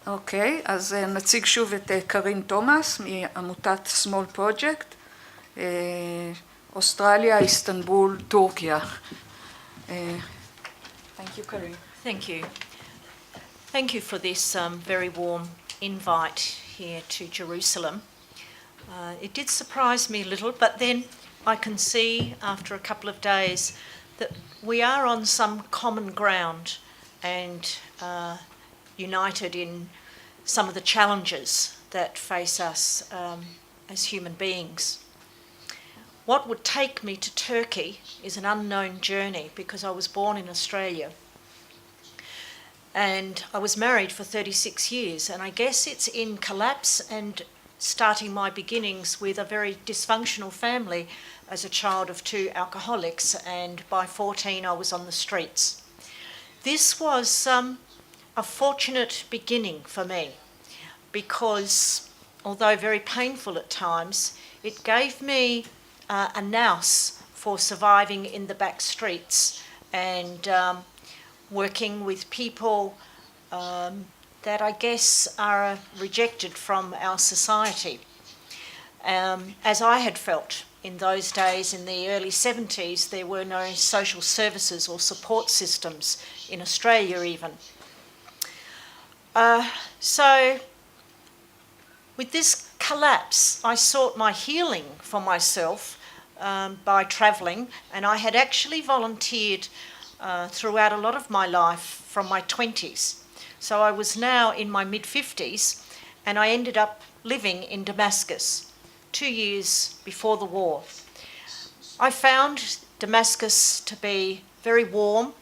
אוקיי, אז נציג שוב את קרין טומס מעמותת Small Project, אוסטרליה, איסטנבול, טורקיה. Thank you, Karin. Thank you. Thank you for this very warm invite here to Jerusalem. It did surprise me a little, but then I can see after a couple of days that we are on some common ground and united in some of the challenges that face us as human beings. What would take me to Turkey is an unknown journey because I was born in Australia. And I was married for 36 years, and I guess it's in collapse and starting my beginnings with a very dysfunctional family as a child of 2 alcoholics, and by 14 I was on the streets. This was a fortunate beginning for me because, although very painful at times, it gave me a nous for surviving in the back streets and working with people that I guess are rejected from our society. As I had felt in those days, in the early 70s, there were no social services or support systems in Australia even. So with this collapse, I sought my healing for myself by travelling, and I had actually volunteered throughout a lot of my life from my 20s. So I was now in my mid-50s, and I ended up living in Damascus 2 years before the war. I found Damascus to be very warm,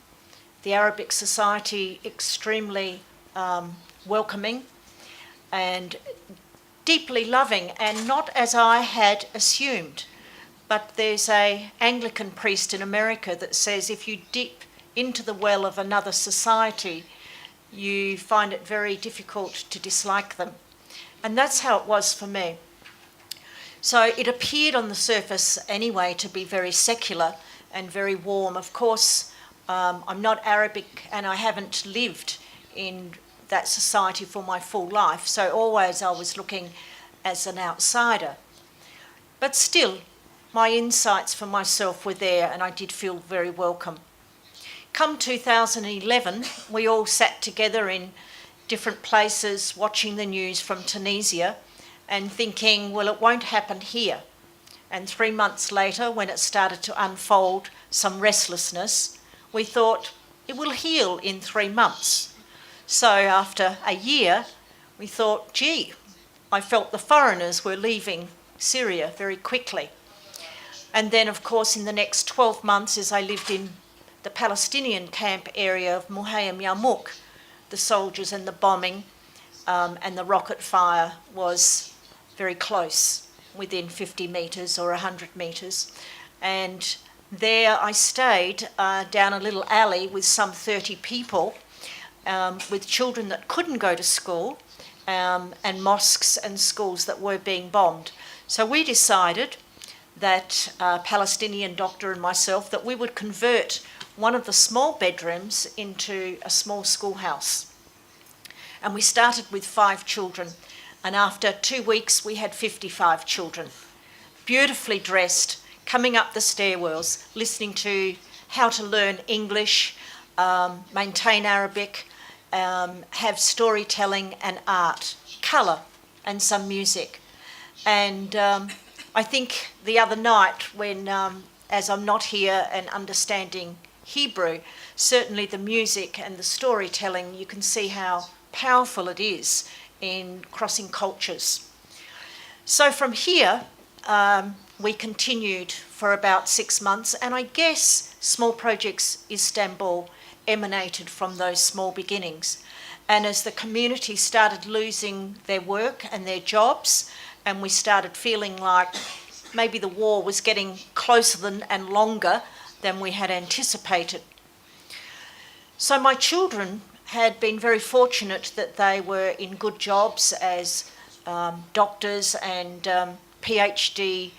the Arabic society extremely welcoming and deeply loving, and not as I had assumed. But there's an Anglican priest in America that says if you dip into the well of another society, you find it very difficult to dislike them. And that's how it was for me. So it appeared on the surface anyway to be very secular and very warm. Of course, I'm not Arabic and I haven't lived in that society for my full life, so always I was looking as an outsider. But still, my insights for myself were there and I did feel very welcome. Come 2011, we all sat together in different places watching the news from Tunisia and thinking, well, it won't happen here. And 3 months later, when it started to unfold some restlessness, we thought it will heal in 3 months. So after a year, we thought, gee, I felt the foreigners were leaving Syria very quickly. And then, of course, in the next 12 months, as I lived in the Palestinian camp area of Muhayyam Yarmouk, the soldiers and the bombing and the rocket fire was very close, within 50 metres or 100 metres. And there I stayed down a little alley with some 30 people, with children that couldn't go to school, and mosques and schools that were being bombed. So we decided, that Palestinian doctor and myself, that we would convert one of the small bedrooms into a small schoolhouse. And we started with 5 children, and after 2 weeks we had 55 children, beautifully dressed, coming up the stairwells, listening to how to learn English, maintain Arabic, have storytelling and art, colour and some music. And I think the other night when, as I'm not here and understanding Hebrew, certainly the music and the storytelling, you can see how powerful it is in crossing cultures. So from here, we continued for about 6 months, and I guess Small Projects Istanbul emanated from those small beginnings. And as the community started losing their work and their jobs, and we started feeling like maybe the war was getting closer and longer than we had anticipated. So my children had been very fortunate that they were in good jobs as doctors and PhD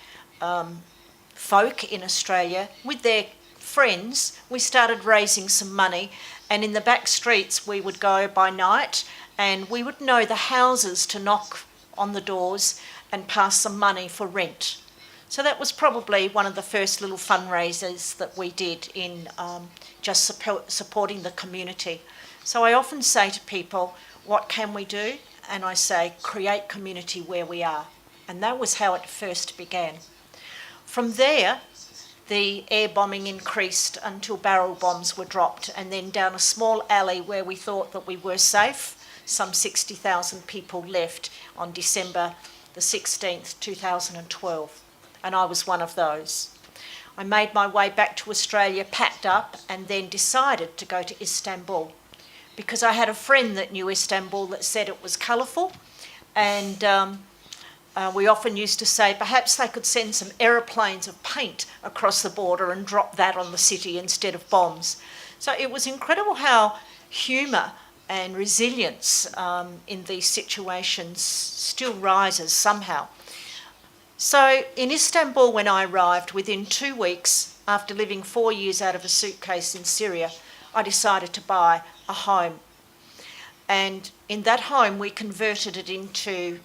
folk in Australia. With their friends, we started raising some money And in the back streets we would go by night, and we would know the houses to knock on the doors and pass some money for rent. So that was probably one of the first little fundraisers that we did in just supporting the community. So I often say to people, what can we do? And I say, create community where we are. And that was how it first began. From there, the air bombing increased until barrel bombs were dropped, and then down a small alley where we thought that we were safe, some 60,000 people left on December the 16th, 2012. And I was one of those. I made my way back to Australia, packed up, and then decided to go to Istanbul, because I had a friend that knew Istanbul that said it was colourful, and we often used to say perhaps they could send some aeroplanes of paint across the border and drop that on the city instead of bombs. So it was incredible how humour and resilience in these situations still rises somehow. So in Istanbul, when I arrived, within 2 weeks, after living 4 years out of a suitcase in Syria, I decided to buy a home. And in that home, we converted it into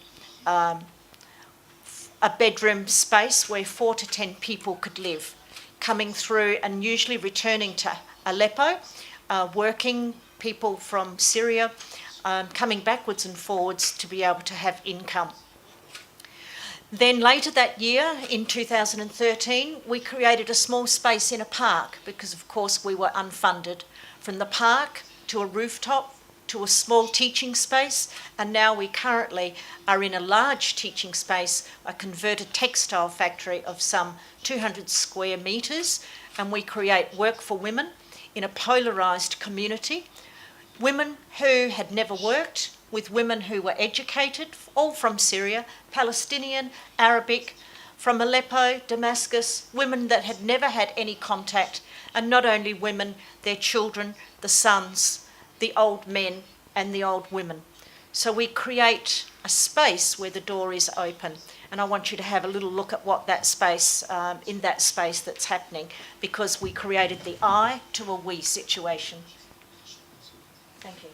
a bedroom space where 4 to 10 people could live, coming through and usually returning to Aleppo, working people from Syria, coming backwards and forwards to be able to have income. Then later that year, in 2013, we created a small space in a park because, of course, we were unfunded. From the park to a rooftop to a small teaching space, and now we currently are in a large teaching space, a converted textile factory of some 200 square metres, and we create work for women in a polarised community. Women who had never worked, with women who were educated, all from Syria, Palestinian, Arabic, from Aleppo, Damascus, women that had never had any contact, and not only women, their children, the sons, the old men and the old women. So we create a space where the door is open, and I want you to have a little look at what that space, in that space that's happening, because we created the I to a we situation. Thank you.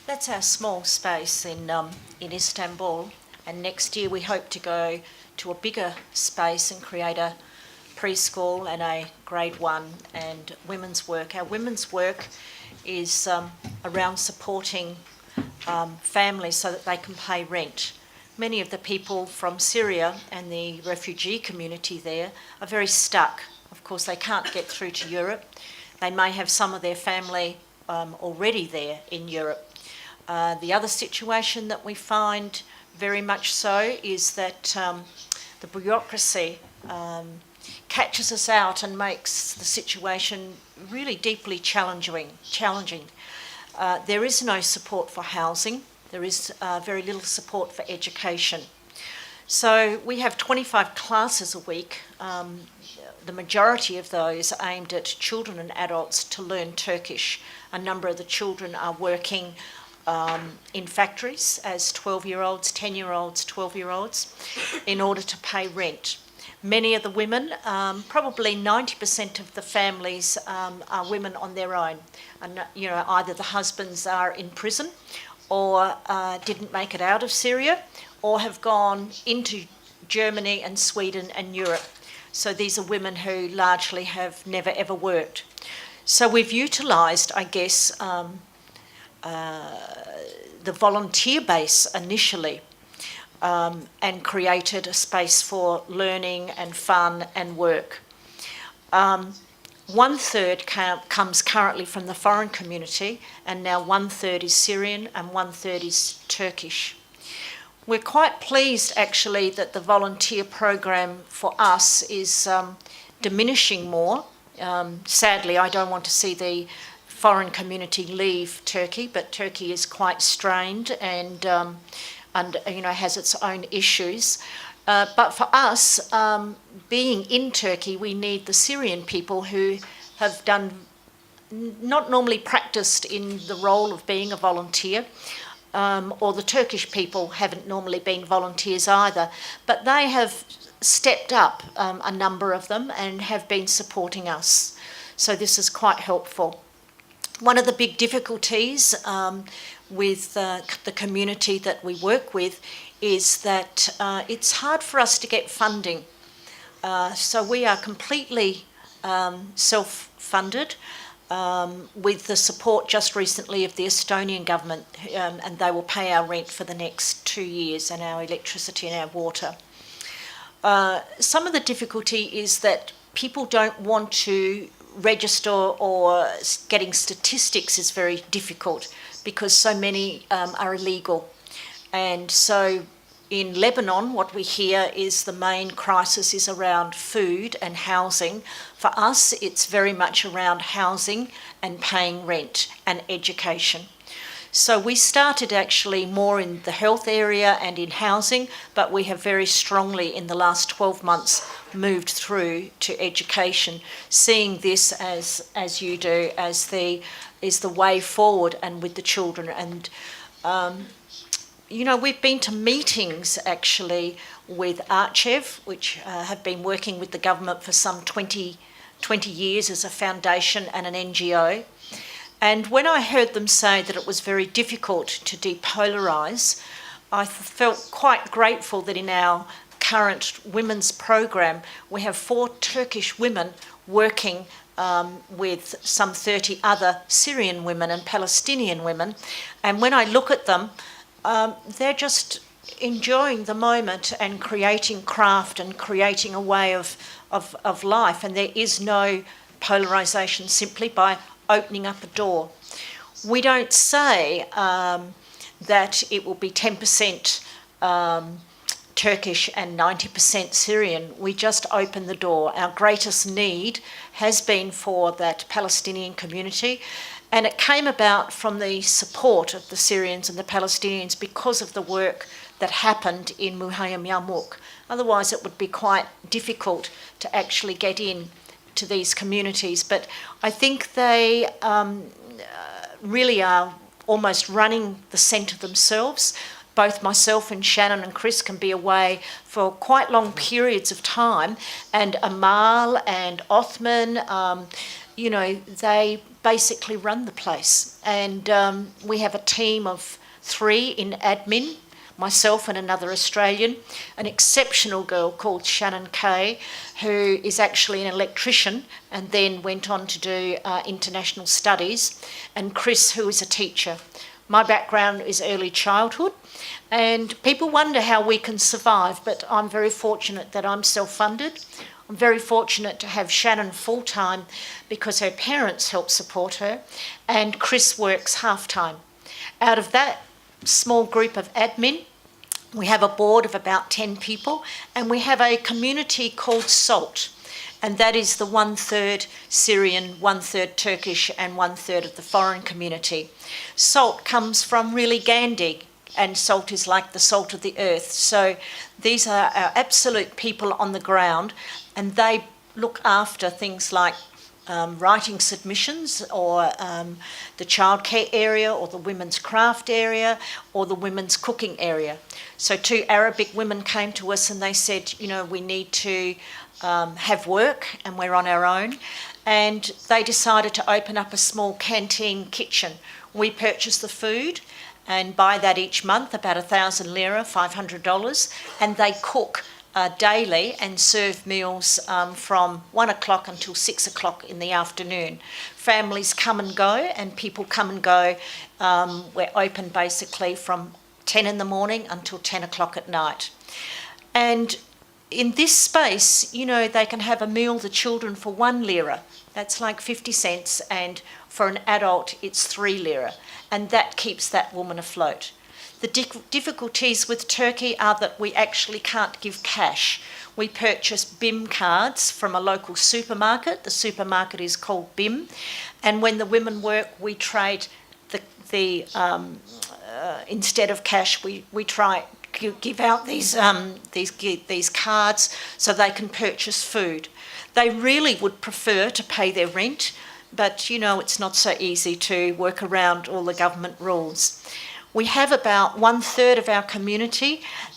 That's our small space in Istanbul, and next year we hope to go to a bigger space and create a preschool and a grade 1 and women's work. Our women's work is around supporting families so that they can pay rent. many of the people from Syria and the refugee community there are very stuck. Of course, they can't get through to Europe. They may have some of their family already there in Europe. The other situation that we find very much so is that the bureaucracy catches us out and makes the situation really deeply challenging. There is no support for housing. There is very little support for education. So we have 25 classes a week, the majority of those aimed at children and adults to learn Turkish. A number of the children are working in factories as 12-year-olds, 10-year-olds, 12-year-olds, in order to pay rent. Many of the women, probably 90% of the families are women on their own. And, either the husbands are in prison or didn't make it out of Syria or have gone into Germany and Sweden and Europe. So these are women who largely have never ever worked. So we've utilised, I guess, the volunteer base initially and created a space for learning and fun and work. 1/3 comes currently from the foreign community, and now 1/3 is Syrian and 1/3 is Turkish. We're quite pleased actually that the volunteer program for us is diminishing more. Sadly, I don't want to see the foreign community leave Turkey, but Turkey is quite strained and has its own issues. But for us, being in Turkey, we need the Syrian people who have not normally practiced in the role of being a volunteer, or the Turkish people haven't normally been volunteers either, but they have stepped up, a number of them, and have been supporting us. So this is quite helpful. One of the big difficulties with the community that we work with is that it's hard for us to get funding. So we are completely self-funded with the support just recently of the Estonian government, and they will pay our rent for the next 2 years and our electricity and our water. Some of the difficulty is that people don't want to register, or getting statistics is very difficult because so many are illegal. And so in Lebanon, what we hear is the main crisis is around food and housing. For us, it's very much around housing and paying rent and education. So we started actually more in the health area and in housing, but we have very strongly in the last 12 months moved through to education, seeing this as you do, as the way forward and with the children. And we've been to meetings actually with Archev, which have been working with the government for some 20 years as a foundation and an NGO. And when I heard them say that it was very difficult to depolarise, I felt quite grateful that in our current women's program, we have 4 Turkish women working with some 30 other Syrian women and Palestinian women. And when I look at them, they're just enjoying the moment and creating craft and creating a way of life. And there is no polarisation simply by opening up a door. We don't say that it will be 10% Turkish and 90% Syrian. We just open the door. Our greatest need has been for that Palestinian community, and it came about from the support of the Syrians and the Palestinians because of the work that happened in Muhayyam Yarmouk. Otherwise, it would be quite difficult to actually get in to these communities. But I think they really are almost running the centre themselves. Both myself and Shannon and Chris can be away for quite long periods of time, and Amal and Othman, they basically run the place. And we have a team of 3 in admin, myself and another Australian, an exceptional girl called Shannon Kay, who is actually an electrician and then went on to do international studies, and Chris, who is a teacher. My background is early childhood, and people wonder how we can survive, but I'm very fortunate that I'm self-funded. I'm very fortunate to have Shannon full-time because her parents help support her, and Chris works half-time. Out of that small group of admin, we have a board of about 10 people, and we have a community called SALT, and that is the 1/3 Syrian, 1/3 Turkish, and 1/3 of the foreign community. SALT comes from really Gandhi, and salt is like the salt of the earth. So these are our absolute people on the ground, and they look after things like writing submissions, or the childcare area, or the women's craft area, or the women's cooking area. So 2 Arabic women came to us and they said, you know, we need to have work, and we're on our own. And they decided to open up a small canteen kitchen. We purchase the food and buy that each month, about 1,000 lira, $500, and they cook daily and serve meals from 1 o'clock until 6 o'clock in the afternoon. Families come and go, and people come and go. We're open basically from 10 in the morning until 10 o'clock at night. And in this space, you know, they can have a meal, the children, for 1 lira. That's like 50 cents, and for an adult, it's 3 lira. And that keeps that woman afloat. The difficulties with Turkey are that we actually can't give cash. We purchase BIM cards from a local supermarket. The supermarket is called BIM. And when the women work, we trade instead of cash, we try give out these cards so they can purchase food. They really would prefer to pay their rent, but you know, it's not so easy to work around all the government rules. We have about 1/3 of our community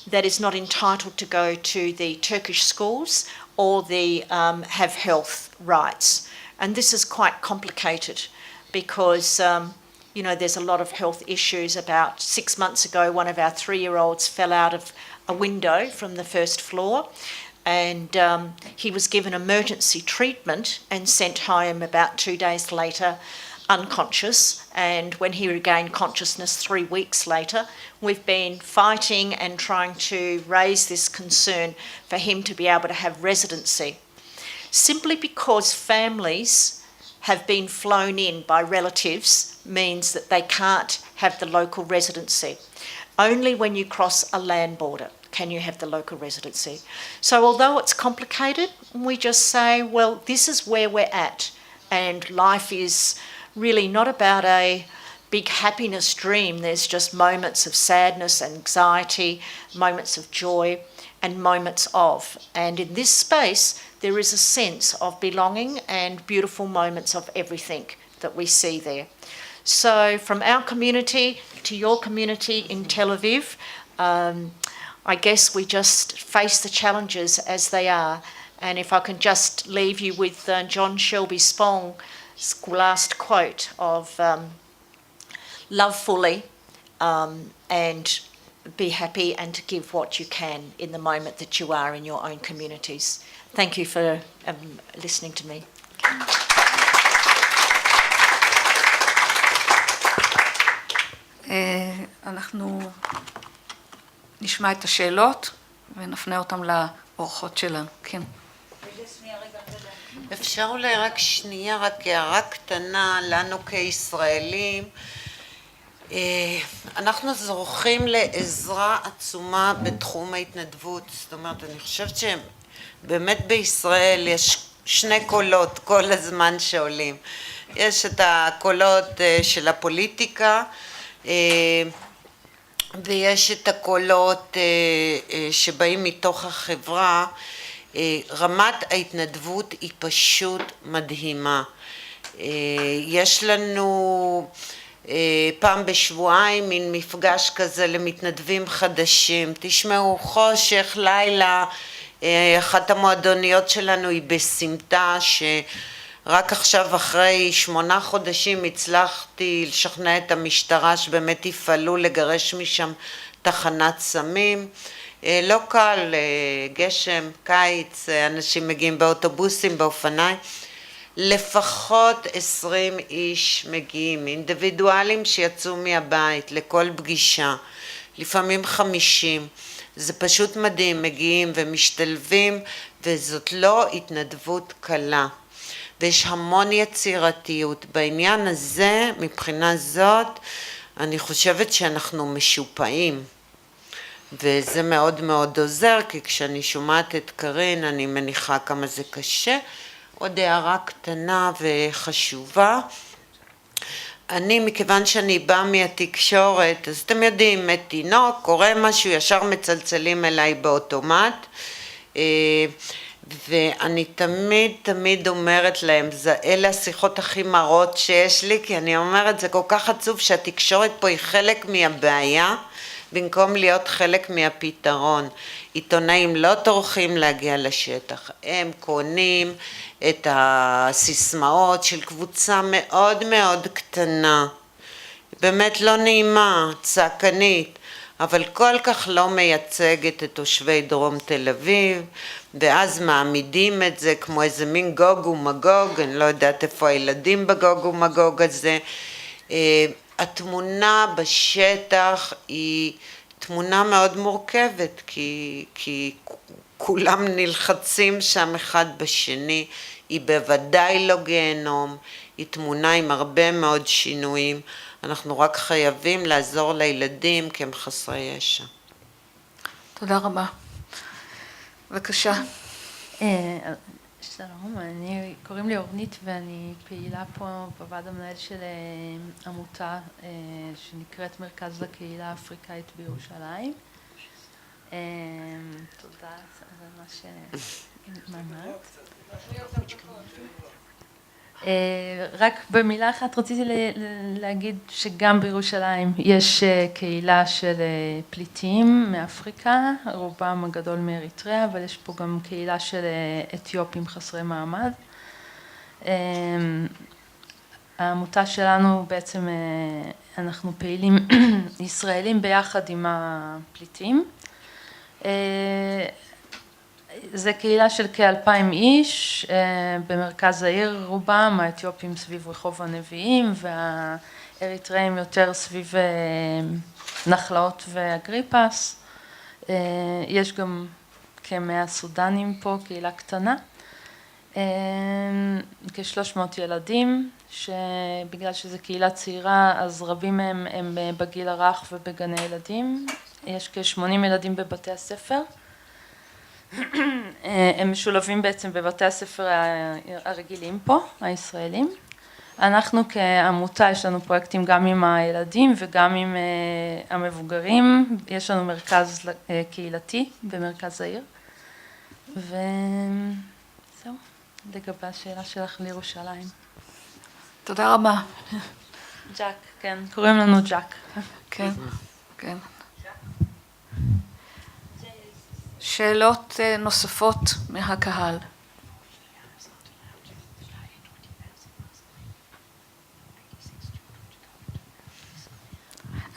that is not entitled to go to the Turkish schools or have health rights. And this is quite complicated because you know, there's a lot of health issues. About 6 months ago, one of our 3-year-olds fell out of a window from the first floor, and he was given emergency treatment and sent home about 2 days later, unconscious. And when he regained consciousness 3 weeks later, we've been fighting and trying to raise this concern for him to be able to have residency. Simply because families have been flown in by relatives means that they can't have the local residency. Only when you cross a land border can you have the local residency. So although it's complicated, we just say, well, this is where we're at, and life is really not about a big happiness dream. There's just moments of sadness, anxiety, moments of joy, and moments of. And in this space, there is a sense of belonging and beautiful moments of everything that we see there. So from our community to your community in Tel Aviv, I guess we just face the challenges as they are. And if I can just leave you with John Shelby Spong's last quote of love fully and be happy, and to give what you can in the moment that you are in your own communities. Thank you for listening to me. אנחנו נשמע את השאלות ונפנה אותם לאורחות שלנו. כן. אפשר אולי רק שנייה, רק הערה קטנה לנו כישראלים. אנחנו זוכים לעזרה עצומה בתחום ההתנדבות. זאת אומרת, אני חושבת שבאמת בישראל יש 2 קולות כל הזמן שעולים. יש את הקולות של הפוליטיקה, ויש את הקולות שבאים מתוך החברה. רמת ההתנדבות היא פשוט מדהימה. יש לנו פעם בשבועיים מין מפגש כזה למתנדבים חדשים. תשמעו, חושך, לילה, אחת המועדוניות שלנו היא בסמטה, שרק עכשיו אחרי 8 חודשים הצלחתי לשכנע את המשטרה שבאמת יפעלו לגרש משם תחנת סמים. לא קל, גשם, קיץ, אנשים מגיעים באוטובוסים, באופניים. לפחות 20 איש מגיעים, אינדיבידואלים שיצאו מהבית לכל פגישה, לפעמים 50, זה פשוט מדהים, מגיעים ומשתלבים, וזאת לא התנדבות קלה. ויש המון יצירתיות. בעניין הזה, מבחינה זאת, אני חושבת שאנחנו משופעים. וזה מאוד מאוד עוזר, כי כשאני שומעת את קרין, אני מניחה כמה זה קשה. עוד הערה קטנה וחשובה. אני, מכיוון שאני באה מהתקשורת, אז אתם יודעים, תינוק, קורה משהו, ישר מצלצלים אליי באוטומט. ואני תמיד אומרת להם, אלה השיחות הכי מרות שיש לי, כי אני אומרת, זה כל כך עצוב שהתקשורת פה היא חלק מהבעיה, במקום להיות חלק מהפתרון. עיתונאים לא טורחים להגיע לשטח, הם קונים את הסיסמאות של קבוצה מאוד מאוד קטנה, באמת לא נעימה, צעקנית, אבל כל כך לא מייצגת את תושבי דרום תל אביב, ואז מעמידים את זה כמו איזה מין גוג ומגוג, אני לא יודעת איפה הילדים בגוג ומגוג הזה. התמונה בשטח היא תמונה מאוד מורכבת, כי כולם נלחצים שם אחד בשני, היא בוודאי לא גיהנום, היא תמונה עם הרבה מאוד שינויים, אנחנו רק חייבים לעזור לילדים כי הם חסרי ישע. תודה רבה. בבקשה. שלום, קוראים לי אורנית ואני פעילה פה בוועד המנהל של עמותה שנקראת מרכז לקהילה האפריקאית בירושלים. תודה, זה מה שמעמד. רק במילה אחת רציתי להגיד שגם בירושלים יש קהילה של פליטים מאפריקה, רובם הגדול מאריתריאה, אבל יש פה גם קהילה של אתיופים חסרי מעמד. העמותה שלנו בעצם, אנחנו פעילים ישראלים ביחד עם הפליטים. זה קהילה של כ-2,000 איש, במרכז העיר רובם, האתיופים סביב רחוב הנביאים והאריתראים יותר סביב נחלאות ואגריפס. יש גם כ-100 סודנים פה, קהילה קטנה. כ-300 ילדים, שבגלל שזו קהילה צעירה אז רבים מהם הם בגיל הרך ובגני ילדים. יש כ-80 ילדים בבתי הספר. הם משולבים בעצם בבתי הספר הרגילים פה, הישראלים. אנחנו כעמותה יש לנו פרויקטים גם עם הילדים וגם עם המבוגרים. יש לנו מרכז קהילתי במרכז העיר. וזהו, לגבי השאלה שלך לירושלים. תודה רבה. ג'ק, כן, קוראים לנו ג'ק. כן, כן. שאלות נוספות מהקהל.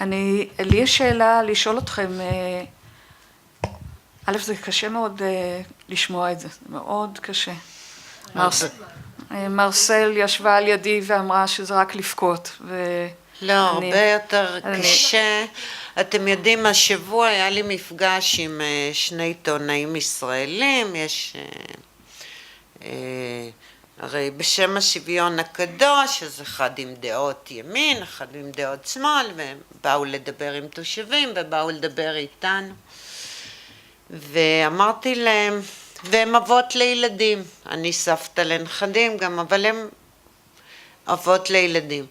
לי יש שאלה לשאול אתכם, א', זה קשה מאוד לשמוע את זה, זה מאוד קשה. מרסל ישבה על ידי ואמרה שזה רק לבכות. לא, הרבה יותר קשה. אתם יודעים, השבוע היה לי מפגש עם שני עיתונאים ישראלים, יש הרי בשם השוויון הקדוש, אז אחד עם דעות ימין, אחד עם דעות שמאל, והם באו לדבר עם תושבים ובאו לדבר איתנו. ואמרתי להם, והם אבות לילדים, אני סבתא לנכדים גם, אבל הם אבות לילדים.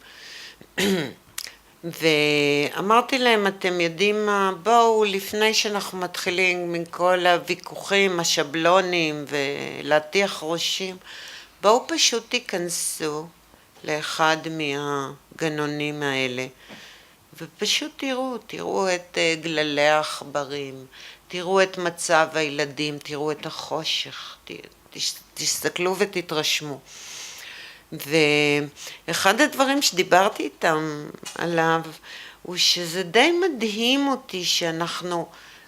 ואמרתי להם, אתם יודעים מה, בואו לפני שאנחנו מתחילים מכל הוויכוחים, השבלונים ולהטיח ראשים, בואו פשוט תיכנסו לאחד מהגנונים האלה, ופשוט תראו את גללי העכברים, תראו את מצב הילדים, תראו את החושך, תסתכלו ותתרשמו. ואחד הדברים שדיברתי איתם עליו הוא שזה די מדהים אותי שאנחנו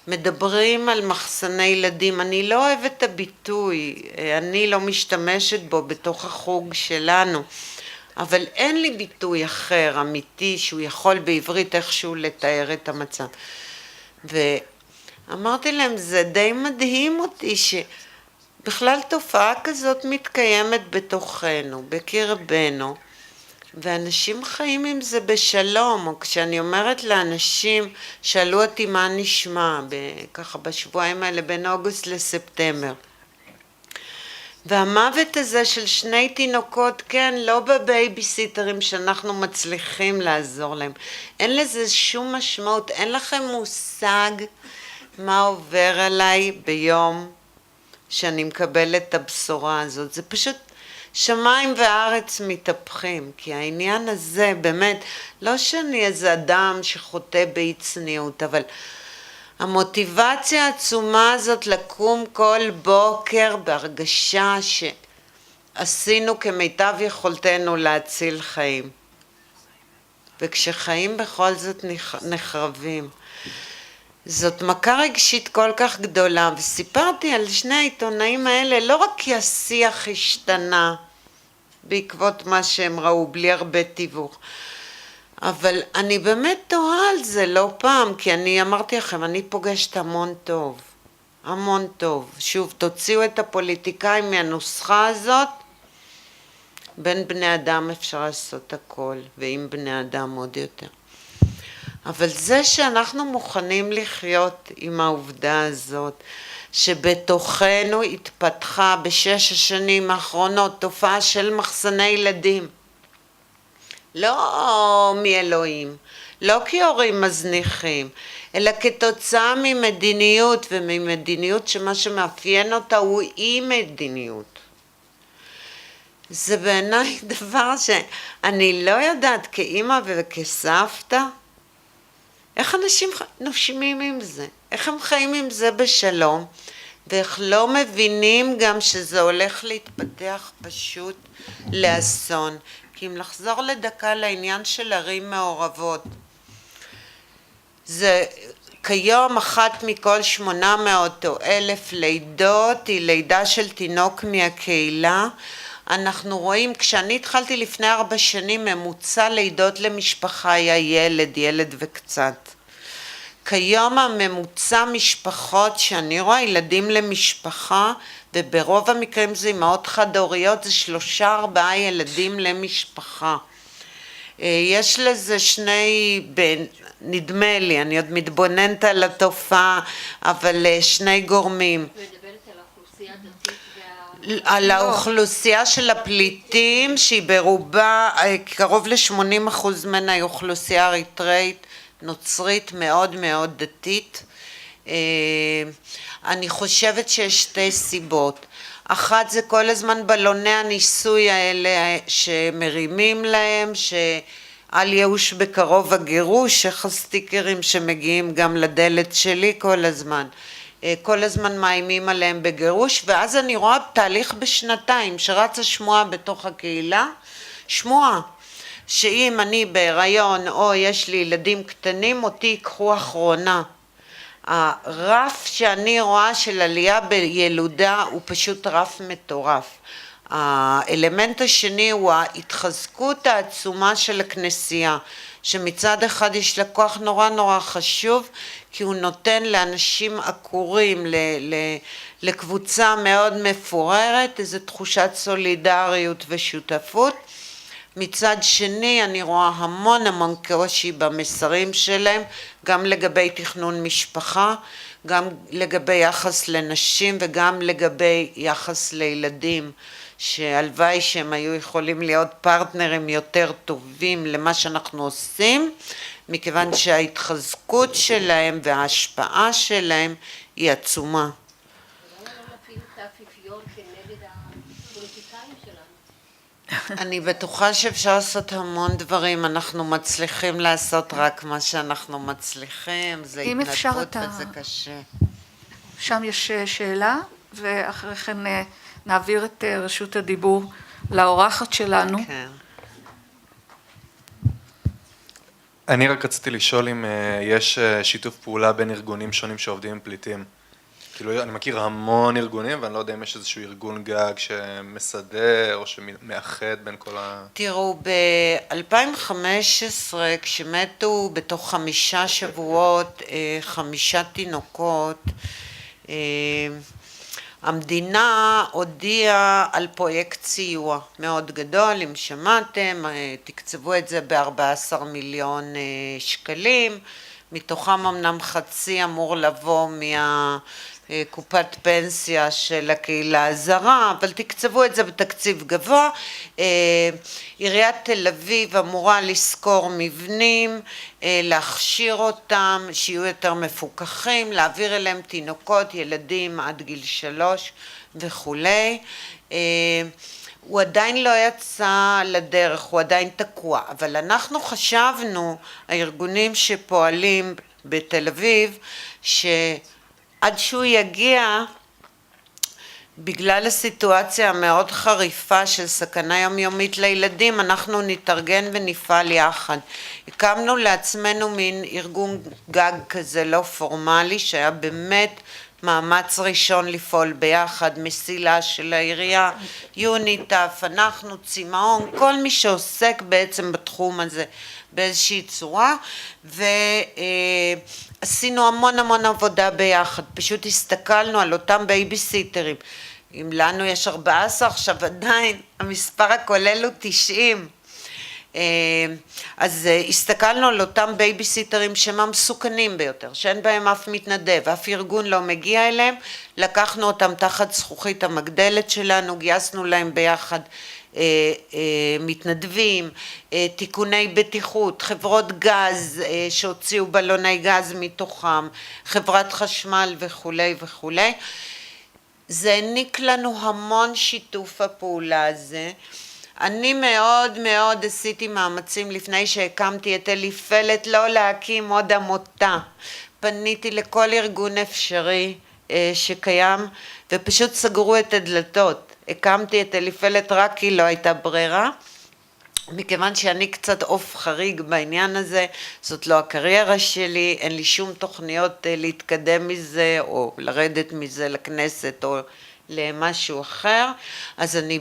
מדברים על מחסני ילדים, אני לא אוהבת את הביטוי, אני לא משתמשת בו בתוך החוג שלנו, אבל אין לי ביטוי אחר, אמיתי, שהוא יכול בעברית איכשהו לתאר את המצב. ואמרתי להם, זה די מדהים אותי שבכלל תופעה כזאת מתקיימת בתוכנו, בקרבנו, ואנשים חיים עם זה בשלום, או כשאני אומרת לאנשים, שאלו אותי מה נשמע, ככה בשבועיים האלה בין אוגוסט לספטמבר. והמוות הזה של 2 תינוקות, כן, לא בבייביסיטרים שאנחנו מצליחים לעזור להם. אין לזה שום משמעות, אין לכם מושג מה עובר עליי ביום שאני מקבלת את הבשורה הזאת. זה פשוט שמיים וארץ מתהפכים, כי העניין הזה באמת, לא שאני איזה אדם שחוטא באי צניעות, אבל המוטיבציה העצומה הזאת לקום כל בוקר בהרגשה שעשינו כמיטב יכולתנו להציל חיים. וכשחיים בכל זאת נחרבים. זאת מכה רגשית כל כך גדולה, וסיפרתי על 2 העיתונאים האלה, לא רק כי השיח השתנה בעקבות מה שהם ראו, בלי הרבה תיווך, אבל אני באמת תוהה על זה לא פעם, כי אני אמרתי לכם, אני פוגשת המון טוב, המון טוב. שוב, תוציאו את הפוליטיקאים מהנוסחה הזאת, בין בני אדם אפשר לעשות הכל, ועם בני אדם עוד יותר. אבל זה שאנחנו מוכנים לחיות עם העובדה הזאת, שבתוכנו התפתחה ב6 השנים האחרונות תופעה של מחסני ילדים, לא מאלוהים, לא כי הורים מזניחים, אלא כתוצאה ממדיניות, וממדיניות שמה שמאפיין אותה הוא אי מדיניות. זה בעיניי דבר שאני לא יודעת כאימא וכסבתא, איך אנשים נושמים עם זה, איך הם חיים עם זה בשלום, ואיך לא מבינים גם שזה הולך להתפתח פשוט לאסון. כי אם לחזור לדקה לעניין של ערים מעורבות, זה כיום 1 מכל 800 או 1,000 לידות היא לידה של תינוק מהקהילה. אנחנו רואים, כשאני התחלתי לפני 4 שנים, ממוצע לידות למשפחה היה ילד וקצת. כיום הממוצע משפחות שאני רואה, ילדים למשפחה, וברוב המקרים זה אמהות חד-הוריות, זה 3-4 ילדים למשפחה. יש לזה 2, נדמה לי, אני עוד מתבוננת על התופעה, אבל 2 גורמים. מדברת על האוכלוסייה הדתית על האוכלוסייה של הפליטים, שהיא ברובה, קרוב ל-80% ממנה היא אוכלוסייה אריתראית, נוצרית, מאוד מאוד דתית. אני חושבת שיש 2 סיבות. אחת זה כל הזמן בלוני הניסוי האלה שמרימים להם, שעל ייאוש בקרוב הגירוש, איך הסטיקרים שמגיעים גם לדלת שלי כל הזמן מאיימים עליהם בגירוש, ואז אני רואה תהליך ב2 שרצה שמועה בתוך הקהילה, שמועה, שאם אני בהיריון או יש לי ילדים קטנים, אותי ייקחו אחרונה. הרף שאני רואה של עלייה בילודה הוא פשוט רף מטורף. האלמנט השני הוא ההתחזקות העצומה של הכנסייה, שמצד אחד יש לה כוח נורא חשוב, כי הוא נותן לאנשים עקורים, לקבוצה מאוד מפוררת, איזו תחושת סולידריות ושותפות. מצד שני אני רואה המון קושי במסרים שלהם, גם לגבי תכנון משפחה, גם לגבי יחס לנשים וגם לגבי יחס לילדים, שהלוואי שהם היו יכולים להיות פרטנרים יותר טובים למה שאנחנו עושים, מכיוון שההתחזקות שלהם וההשפעה שלהם היא עצומה. למה לא להפעיל את האפיפיור כנגד הפוליטיקאים שלנו? אני בטוחה שאפשר לעשות המון דברים, אנחנו מצליחים לעשות רק מה שאנחנו מצליחים, זה התנדבות וזה קשה. שם יש שאלה, ואחרי כן נעביר את רשות הדיבור לאורחת שלנו. כן. אני רק רציתי לשאול אם יש שיתוף פעולה בין ארגונים שונים שעובדים עם פליטים. כאילו, אני מכיר המון ארגונים, ואני לא יודע אם יש איזשהו ארגון גג שמסדר או שמאחד בין כל תראו, ב-2015, כשמתו בתוך 5 שבועות 5 תינוקות, המדינה הודיעה על פרויקט סיוע מאוד גדול, אם שמעתם, תקצבו את זה ב-14 מיליון שקלים, מתוכם אמנם חצי אמור לבוא קופת פנסיה של הקהילה הזרה, אבל תקצבו את זה בתקציב גבוה. עיריית תל אביב אמורה לשכור מבנים, להכשיר אותם, שיהיו יותר מפוקחים, להעביר אליהם תינוקות, ילדים עד גיל 3 וכולי. הוא עדיין לא יצא לדרך, הוא עדיין תקוע, אבל אנחנו חשבנו, הארגונים שפועלים בתל אביב, עד שהוא יגיע, בגלל הסיטואציה המאוד חריפה של סכנה יומיומית לילדים, אנחנו נתארגן ונפעל יחד. הקמנו לעצמנו מין ארגון גג כזה לא פורמלי, שהיה באמת מאמץ ראשון לפעול ביחד, מסילה של העירייה, יוניטף, אנחנו, צמאון, כל מי שעוסק בעצם בתחום הזה באיזושהי צורה, עשינו המון עבודה ביחד, פשוט הסתכלנו על אותם בייביסיטרים, אם לנו יש 14, עכשיו עדיין המספר הכולל הוא 90, אז הסתכלנו על אותם בייביסיטרים שהם המסוכנים ביותר, שאין בהם אף מתנדב, אף ארגון לא מגיע אליהם, לקחנו אותם תחת זכוכית המגדלת שלנו, גייסנו להם ביחד מתנדבים, תיקוני בטיחות, חברות גז שהוציאו בלוני גז מתוכם, חברת חשמל וכולי וכולי. זה העניק לנו המון שיתוף הפעולה הזה. אני מאוד עשיתי מאמצים לפני שהקמתי את אליפלת לא להקים עוד עמותה. פניתי לכל ארגון אפשרי שקיים ופשוט סגרו את הדלתות. הקמתי את אליפלת רק כי לא הייתה ברירה, מכיוון שאני קצת עוף חריג בעניין הזה, זאת לא הקריירה שלי, אין לי שום תוכניות להתקדם מזה או לרדת מזה לכנסת או למשהו אחר, אז אני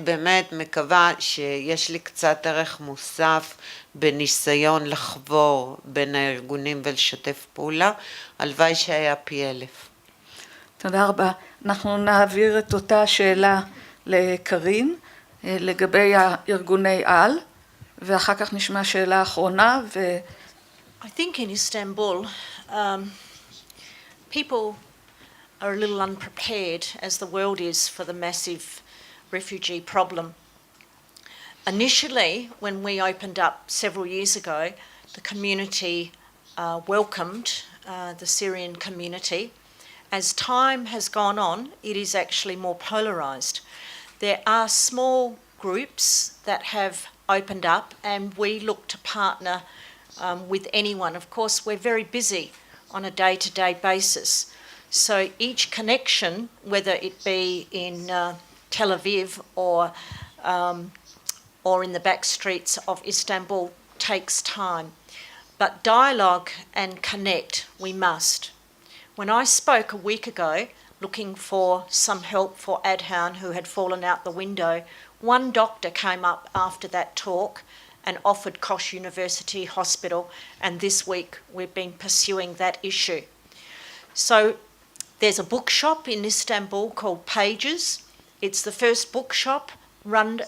באמת מקווה שיש לי קצת ערך מוסף בניסיון לחבור בין הארגונים ולשתף פעולה, הלוואי שהיה פי 1000. תודה רבה. אנחנו נעביר את אותה שאלה לקרין לגבי הארגוני על, ואחר כך נשמע שאלה אחרונה. I think in Istanbul, people are a little unprepared, as the world is, for the massive refugee problem. Initially, when we opened up several years ago, the community welcomed the Syrian community. As time has gone on, it is actually more polarised. There are small groups that have opened up, and we look to partner with anyone. Of course, we're very busy on a day-to-day basis. So each connection, whether it be in Tel Aviv or in the back streets of Istanbul, takes time. But dialogue and connect, we must. When I spoke a week ago, looking for some help for Adhan, who had fallen out the window, one doctor came up after that talk and offered Koç University Hospital, and this week we've been pursuing that issue. So there's a bookshop in Istanbul called Pages. It's the first bookshop run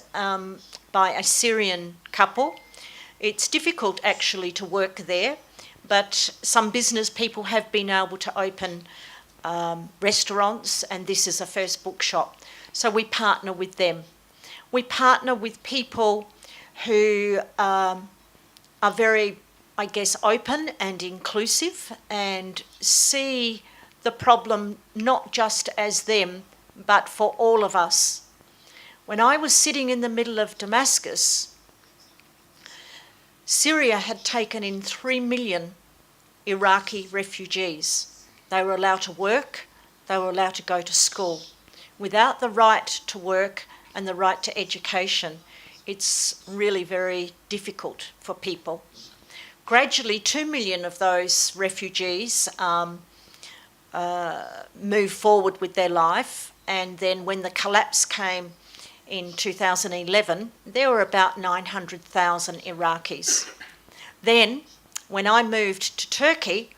by a Syrian couple. It's difficult actually to work there, but some business people have been able to open restaurants, and this is a first bookshop. So we partner with them. We partner with people who are very, I guess, open and inclusive and see the problem not just as them, but for all of us. When I was sitting in the middle of Damascus, Syria had taken in 3 million Iraqi refugees. They were allowed to work, they were allowed to go to school. Without the right to work and the right to education, it's really very difficult for people. gradually 2 million of those refugees move forward with their life, and then when the collapse came in 2011, there were about 900,000 Iraqis. Then, when I moved to Turkey,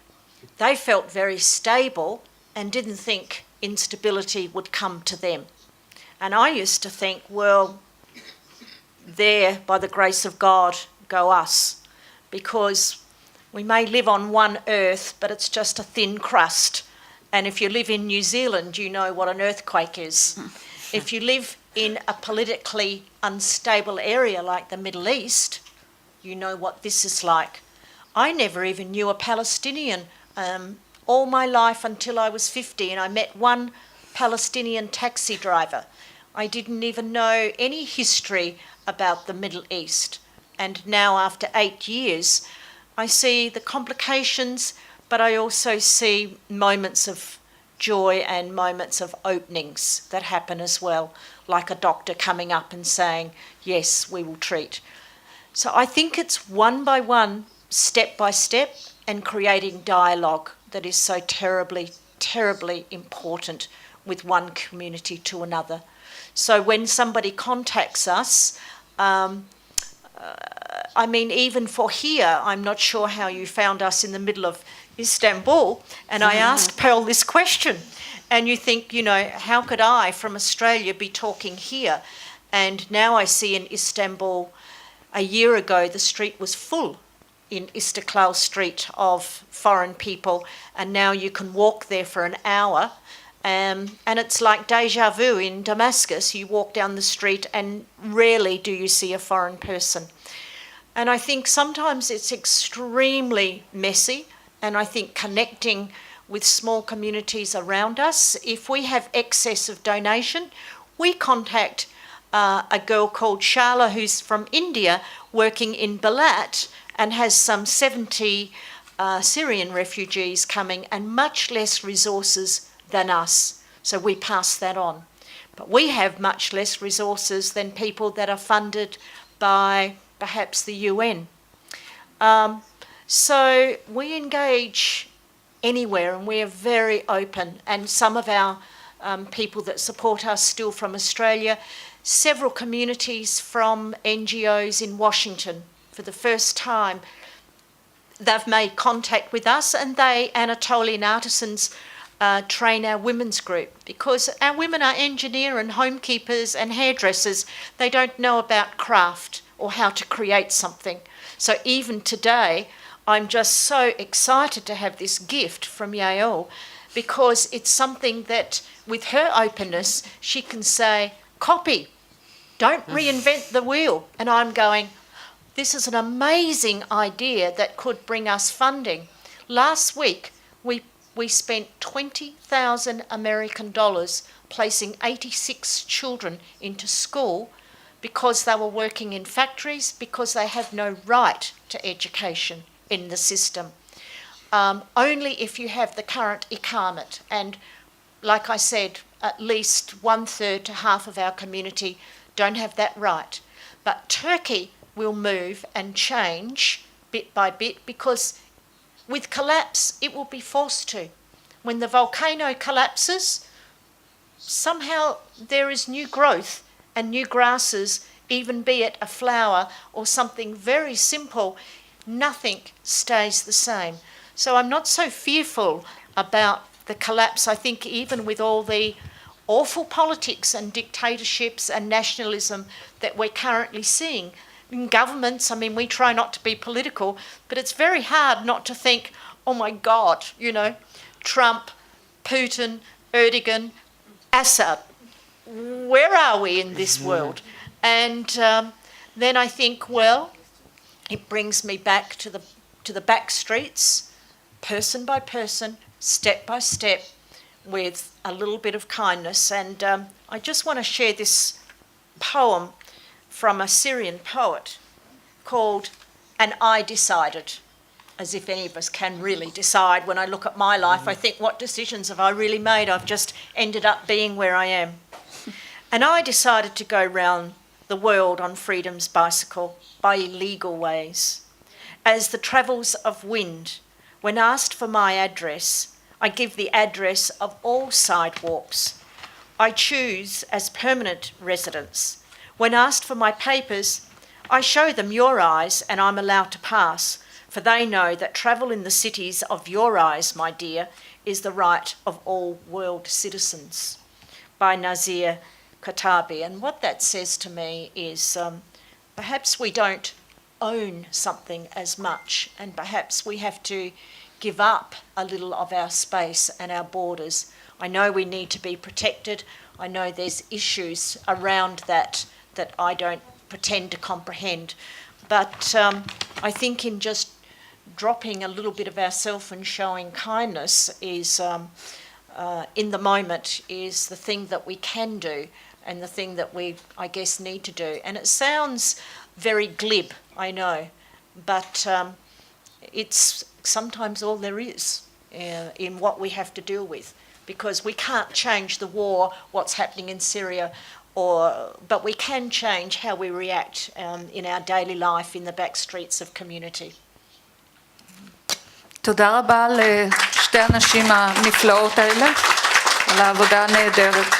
they felt very stable and didn't think instability would come to them. And I used to think, well, there, by the grace of God, go us, because we may live on one earth, but it's just a thin crust. And if you live in New Zealand, you know what an earthquake is. If you live in a politically unstable area like the Middle East, you know what this is like. I never even knew a Palestinian all my life until I was 50, and I met one Palestinian taxi driver. I didn't even know any history about the Middle East. And now, after 8 years, I see the complications, but I also see moments of joy and moments of openings that happen as well, like a doctor coming up and saying, yes, we will treat. So I think it's one by one, step by step, and creating dialogue that is so terribly, terribly important with one community to another. So when somebody contacts us, I mean, even for here, I'm not sure how you found us in the middle of Istanbul, and I asked Pearl this question, and you think, you know, how could I from Australia be talking here? And now I see in Istanbul, a year ago, the street was full in Istiklal Street of foreign people, and now you can walk there for an hour, and it's like deja vu in Damascus. You walk down the street and rarely do you see a foreign person. And I think sometimes it's extremely messy, and I think connecting with small communities around us, if we have excess of donation, we contact a girl called Shala who's from India working in Balat and has some 70 Syrian refugees coming and much less resources than us. So we pass that on. But we have much less resources than people that are funded by perhaps the UN. So we engage anywhere, and we are very open. And some of our people that support us still from Australia, several communities from NGOs in Washington, for the first time, they've made contact with us, and they, Anatolian artisans, train our women's group, because our women are engineer and homekeepers and hairdressers. They don't know about craft or how to create something. So even today, I'm just so excited to have this gift from Yael, because it's something that, with her openness, she can say, copy, don't reinvent the wheel. And I'm going, this is an amazing idea that could bring us funding. Last week, we spent 20,000 American dollars placing 86 children into school because they were working in factories, because they have no right to education in the system. Only if you have the current ikamet. And like I said, at least 1/3 to half of our community don't have that right. But Turkey will move and change bit by bit, because with collapse, it will be forced to. When the volcano collapses, somehow there is new growth and new grasses, even be it a flower or something very simple. Nothing stays the same. So I'm not so fearful about the collapse. I think even with all the awful politics and dictatorships and nationalism that we're currently seeing, in governments, I mean, we try not to be political, but it's very hard not to think, oh my God, you know, Trump, Putin, Erdogan, Assad, where are we in this world? And then I think, well, it brings me back to the back streets, person by person, step by step, with a little bit of kindness. And I just want to share this poem from a Syrian poet called "And I Decided," as if any of us can really decide. When I look at my life, I think, what decisions have I really made? I've just ended up being where I am. And I decided to go round the world on freedom's bicycle by illegal ways. as the travels of wind. When asked for my address, I give the address of all sidewalks. I choose as permanent residence. When asked for my papers, I show them your eyes and I'm allowed to pass, for they know that travel in the cities of your eyes, my dear, is the right of all world citizens. By Nazir Katabi. And what that says to me is perhaps we don't own something as much, and perhaps we have to give up a little of our space and our borders. I know we need to be protected. I know there's issues around that that I don't pretend to comprehend. But I think in just dropping a little bit of ourselves and showing kindness is, in the moment, is the thing that we can do and the thing that we, I guess, need to do. And it sounds very glib, I know, but it's sometimes all there is in what we have to deal with, because we can't change the war, what's happening in Syria, but we can change how we react in our daily life in the back streets of community. תודה רבה לשתי הנשים הנפלאות האלה על העבודה הנהדרת.